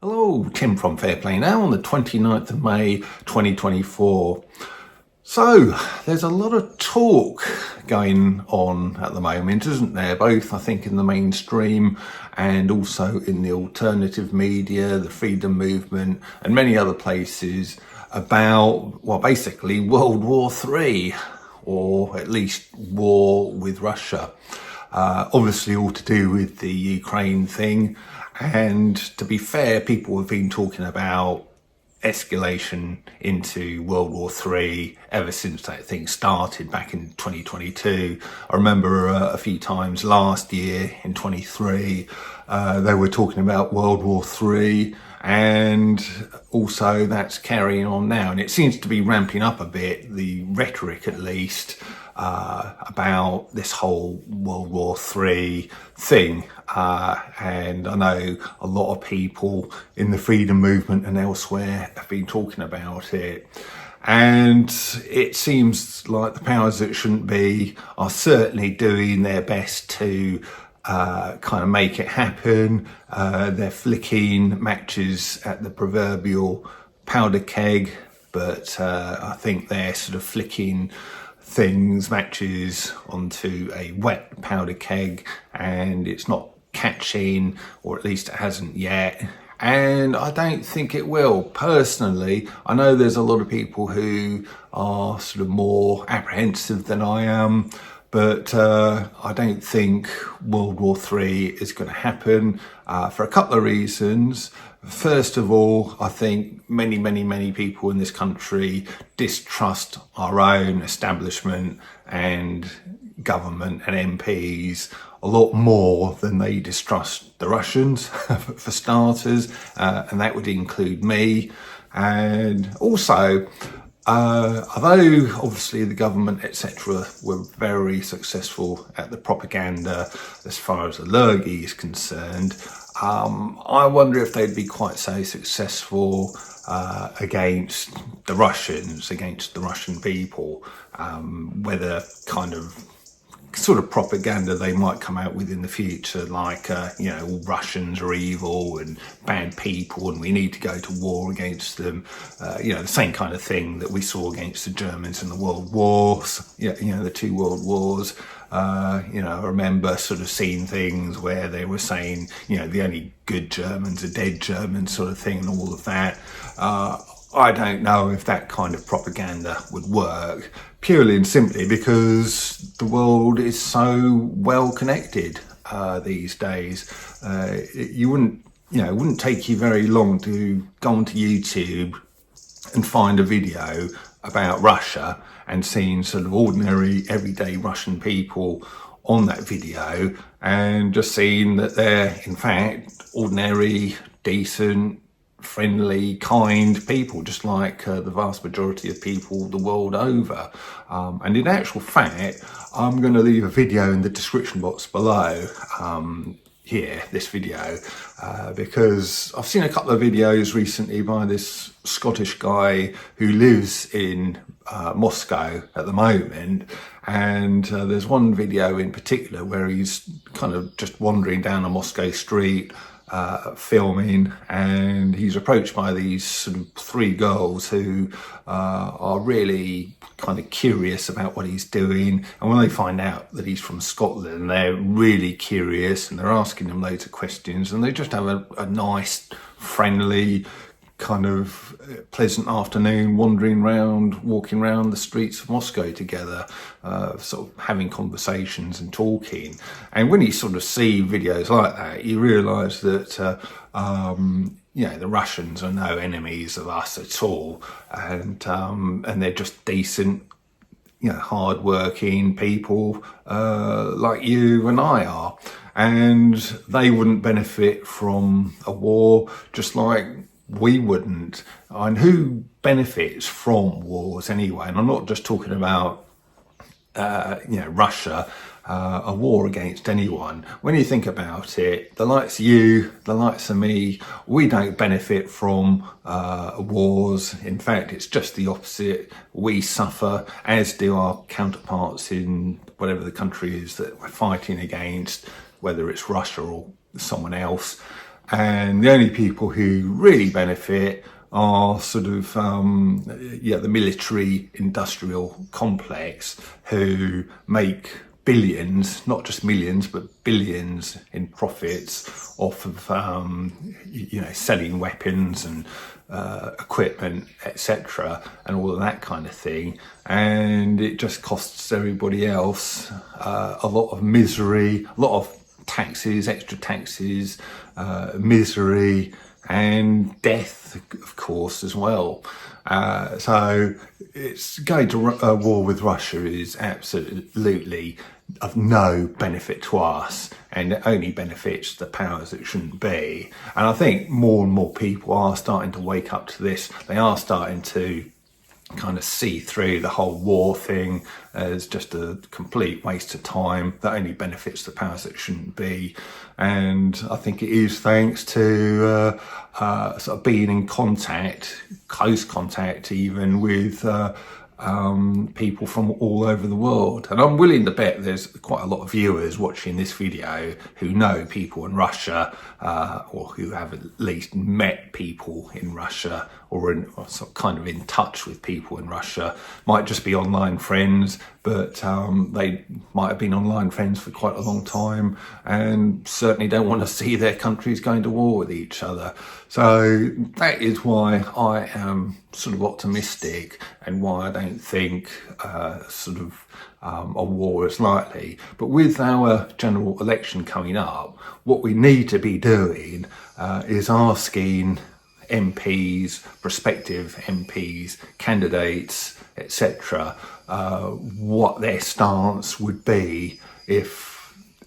Hello, Tim from Fair Play Now on the 29th of May 2024. So, there's a lot of talk going on at the moment, isn't there? Both, I think, in the mainstream and also in the alternative media, the freedom movement, and many other places about, well, basically World War III, or at least war with Russia. Obviously all to do with the Ukraine thing. And to be fair, people have been talking about escalation into World War III ever since that thing started back in 2022. I remember a few times last year in 23, they were talking about World War III, and also that's carrying on now. And it seems to be ramping up a bit, the rhetoric at least, about this whole World War III thing. And I know a lot of people in the freedom movement and elsewhere have been talking about it. And it seems like the powers that shouldn't be are certainly doing their best to kind of make it happen. They're flicking matches at the proverbial powder keg, but I think they're sort of flicking matches onto a wet powder keg, and it's not catching, or at least it hasn't yet. And I don't think it will. Personally, I know there's a lot of people who are sort of more apprehensive than I am, but I don't think World War III is going to happen for a couple of reasons. First of all, I think many people in this country distrust our own establishment and government and MPs a lot more than they distrust the Russians, for starters, and that would include me. And also, although obviously the government, etc., were very successful at the propaganda as far as the Lurgi is concerned, I wonder if they'd be quite so successful against the Russians, against the Russian people, whether kind of sort of propaganda they might come out with in the future, like, all Russians are evil and bad people and we need to go to war against them. The same kind of thing that we saw against the Germans in the World Wars, the two World Wars. I remember sort of seeing things where they were saying, the only good Germans are dead Germans, sort of thing, and all of that. I don't know if that kind of propaganda would work, purely and simply because the world is so well connected these days. It wouldn't take you very long to go onto YouTube and find a video about Russia and seeing sort of ordinary, everyday Russian people on that video, and just seeing that they're in fact ordinary, decent, friendly, kind people, just like the vast majority of people the world over. And in actual fact, I'm going to leave a video in the description box below here, this video, because I've seen a couple of videos recently by this Scottish guy who lives in Moscow at the moment, and there's one video in particular where he's kind of just wandering down a Moscow street filming, and he's approached by these sort of three girls who are really kind of curious about what he's doing. And when they find out that he's from Scotland, they're really curious and they're asking him loads of questions, and they just have a nice, friendly, kind of pleasant afternoon walking around the streets of Moscow together, sort of having conversations and talking. And when you sort of see videos like that, you realise that the Russians are no enemies of us at all, and they're just decent, hard-working people like you and I are, and they wouldn't benefit from a war just like we wouldn't. And who benefits from wars anyway? And I'm not just talking about Russia, a war against anyone. When you think about it, the likes of you, the likes of me, we don't benefit from wars. In fact, it's just the opposite. We suffer, as do our counterparts in whatever the country is that we're fighting against, whether it's Russia or someone else. And the only people who really benefit are sort of, the military industrial complex, who make billions, not just millions, but billions in profits off of, selling weapons and equipment, etc., and all of that kind of thing. And it just costs everybody else a lot of misery, a lot of taxes, extra taxes, misery, and death, of course, as well. So it's going to a war with Russia is absolutely of no benefit to us, and it only benefits the powers that shouldn't be. And I think more and more people are starting to wake up to this. They are starting to kind of see through the whole war thing as just a complete waste of time that only benefits the powers that shouldn't be. And I think it is thanks to sort of being in contact, close contact even, with people from all over the world. And I'm willing to bet there's quite a lot of viewers watching this video who know people in Russia, or who have at least met people in Russia, or sort of kind of in touch with people in Russia. Might just be online friends, but they might have been online friends for quite a long time, and certainly don't want to see their countries going to war with each other. So that is why I am sort of optimistic, and why I don't think a war is likely. But with our general election coming up, what we need to be doing is asking MPs, prospective MPs, candidates, etc., what their stance would be if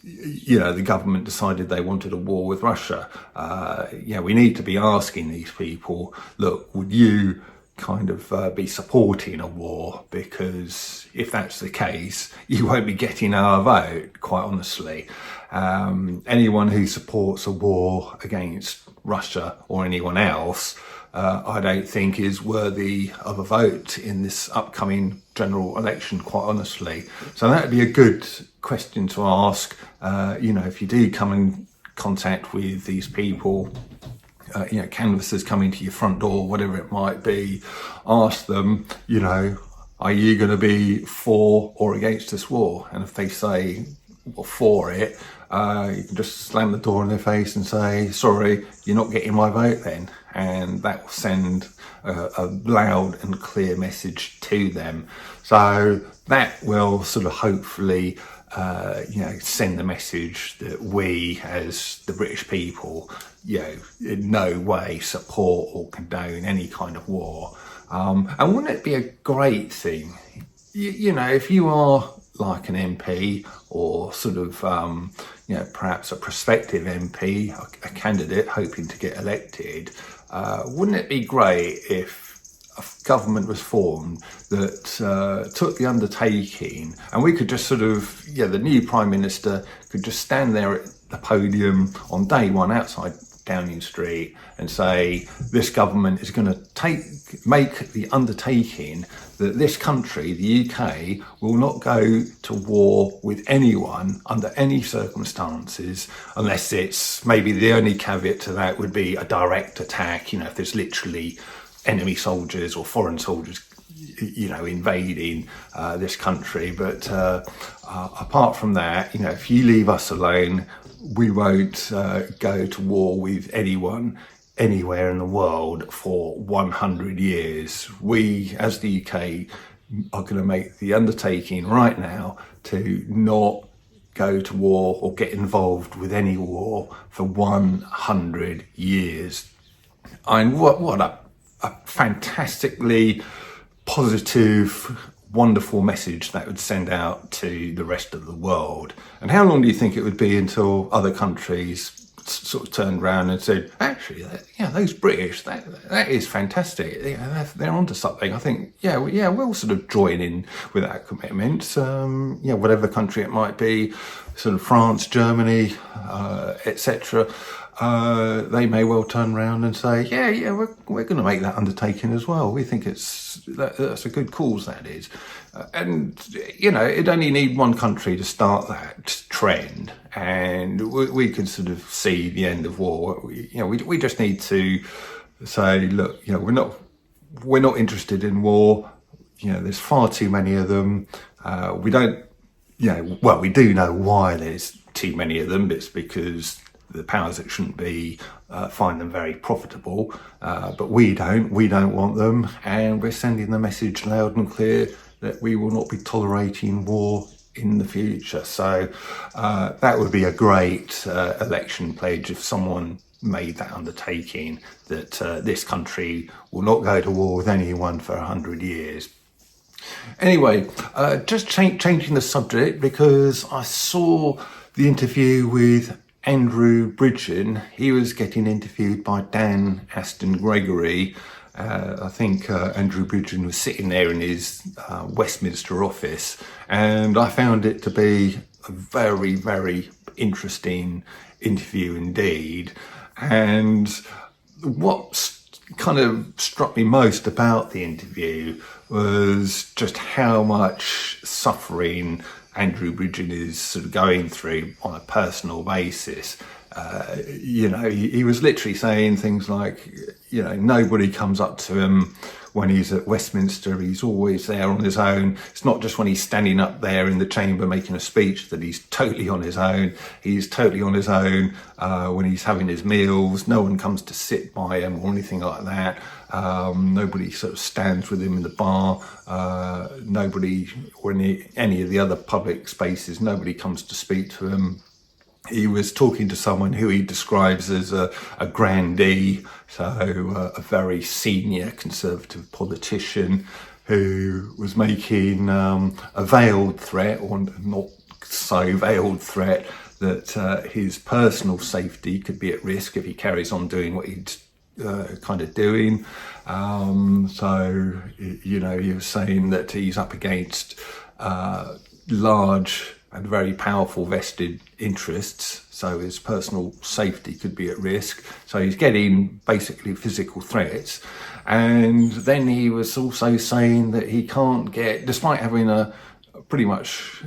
the government decided they wanted a war with Russia. We need to be asking these people, look, would you kind of be supporting a war? Because if that's the case, you won't be getting our vote, quite honestly. Anyone who supports a war against Russia or anyone else, I don't think is worthy of a vote in this upcoming general election, quite honestly. So that would be a good question to ask. If you do come in contact with these people, canvassers coming to your front door, whatever it might be, ask them, are you going to be for or against this war? And if they say for it, you can just slam the door in their face and say, sorry, you're not getting my vote then. And that will send a loud and clear message to them. So that will sort of hopefully send the message that we, as the British people, in no way support or condone any kind of war. And wouldn't it be a great thing, if you are like an MP, or sort of, perhaps a prospective MP, a candidate hoping to get elected, wouldn't it be great if a government was formed that took the undertaking, and we could just sort of, the new Prime Minister could just stand there at the podium on day one outside Downing Street and say, this government is going to make the undertaking that this country, the UK, will not go to war with anyone under any circumstances, unless it's, maybe the only caveat to that would be a direct attack, if there's literally enemy soldiers or foreign soldiers invading this country. But apart from that, if you leave us alone, we won't go to war with anyone anywhere in the world for 100 years. We, as the UK, are going to make the undertaking right now to not go to war or get involved with any war for 100 years. And what a fantastically positive, wonderful message that would send out to the rest of the world. And how long do you think it would be until other countries sort of turned around and said, actually, those British, that is fantastic. They're onto something. I think, we'll sort of join in with that commitment. Whatever country it might be, sort of France, Germany, etc., they may well turn around and say, yeah, we're going to make that undertaking as well. We think that's a good cause, that is. And, it'd only need one country to start that trend, and we could sort of see the end of war. We just need to say, look, we're not interested in war. There's far too many of them. We don't, we do know why there's too many of them. It's because the powers that shouldn't be find them very profitable, but we don't want them, and we're sending the message loud and clear that we will not be tolerating war in the future. So that would be a great election pledge if someone made that undertaking, that this country will not go to war with anyone for 100 years. Anyway, just changing the subject, because I saw the interview with Andrew Bridgen. He was getting interviewed by Dan Aston Gregory. I think Andrew Bridgen was sitting there in his Westminster office, and I found it to be a very, very interesting interview indeed. And what kind of struck me most about the interview was just how much suffering Andrew Bridgen is sort of going through on a personal basis. He was literally saying things like, nobody comes up to him when he's at Westminster. He's always there on his own. It's not just when he's standing up there in the chamber making a speech that he's totally on his own. He's totally on his own when he's having his meals. No one comes to sit by him or anything like that. Nobody sort of stands with him in the bar. Nobody, or any of the other public spaces, nobody comes to speak to him. He was talking to someone who he describes as a grandee, so a very senior Conservative politician who was making a veiled threat, or not so veiled threat, that his personal safety could be at risk if he carries on doing what he's kind of doing. He was saying that he's up against large and very powerful vested interests, so his personal safety could be at risk. So he's getting basically physical threats. And then he was also saying that he can't get, despite having a pretty much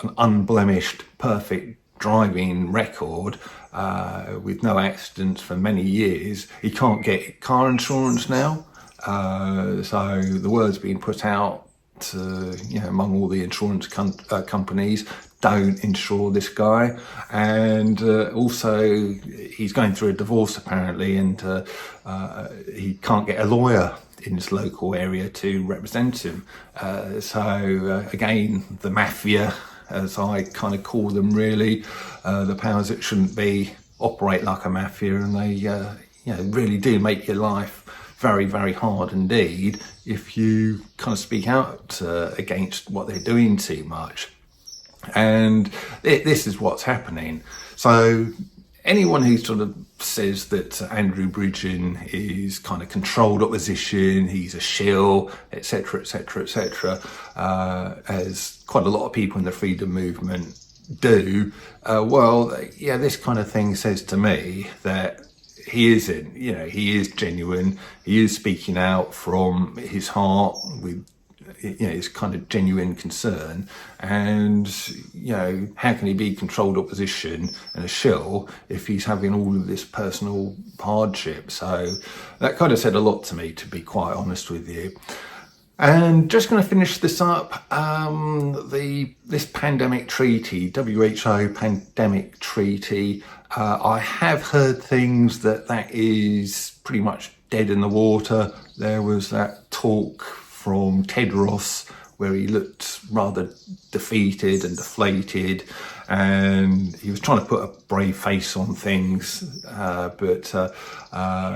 an unblemished, perfect driving record with no accidents for many years, he can't get car insurance now. So the word's being put out among all the insurance companies, don't insure this guy. And also he's going through a divorce apparently, and he can't get a lawyer in his local area to represent him. Again, the mafia, as I kind of call them, really, the powers that shouldn't be, operate like a mafia, and they really do make your life very, very hard indeed if you kind of speak out against what they're doing too much. And this is what's happening. So anyone who sort of says that Andrew Bridgen is kind of controlled opposition, he's a shill, etc., etc., etc., as quite a lot of people in the freedom movement do, this kind of thing says to me that he isn't, he is genuine. He is speaking out from his heart with, his kind of genuine concern. And, how can he be controlled opposition and a shill if he's having all of this personal hardship? So that kind of said a lot to me, to be quite honest with you. And just going to finish this up, this pandemic treaty, WHO pandemic treaty, I have heard things that is pretty much dead in the water. There was that talk from Tedros where he looked rather defeated and deflated, and he was trying to put a brave face on things, but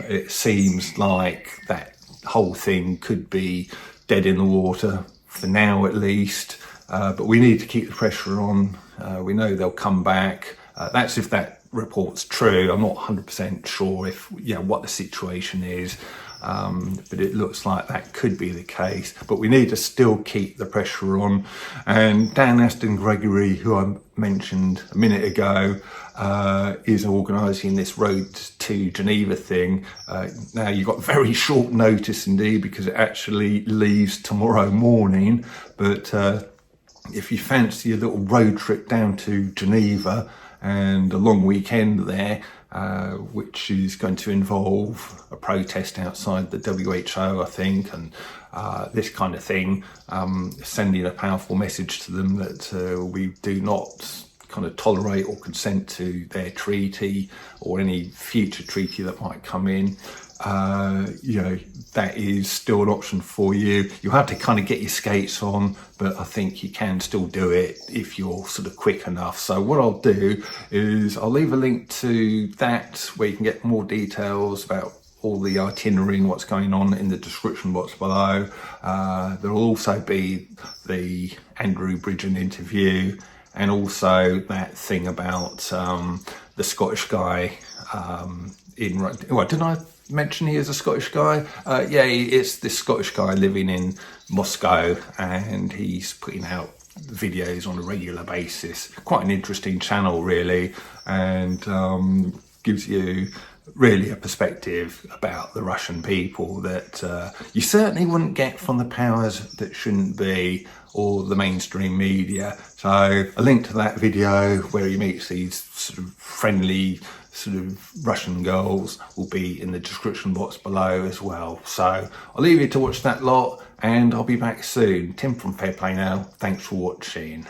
it seems like that whole thing could be dead in the water for now at least, but we need to keep the pressure on. We know they'll come back. That's if that report's true. I'm not 100% sure if what the situation is. but it looks like that could be the case. But we need to still keep the pressure on. And Dan Aston Gregory, who I mentioned a minute ago, is organising this Road to Geneva thing. Now, you've got very short notice indeed, because it actually leaves tomorrow morning. But if you fancy a little road trip down to Geneva and a long weekend there, which is going to involve a protest outside the WHO, I think, and this kind of thing, sending a powerful message to them that we do not kind of tolerate or consent to their treaty or any future treaty that might come in. You know, that is still an option for you. You have to kind of get your skates on, but I think you can still do it if you're sort of quick enough. So what I'll do is I'll leave a link to that where you can get more details about all the itinerary and what's going on in the description box below. There will also be the Andrew Bridgen interview, and also that thing about the Scottish guy well, didn't I mention he is a Scottish guy? Yeah, it's this Scottish guy living in Moscow, and he's putting out videos on a regular basis. Quite an interesting channel, really, and gives you really a perspective about the Russian people that you certainly wouldn't get from the powers that shouldn't be, or the mainstream media. So a link to that video where he meets these sort of friendly sort of Russian girls will be in the description box below as well. So I'll leave you to watch that lot, and I'll be back soon. Tim from Fair Play Now. Thanks for watching.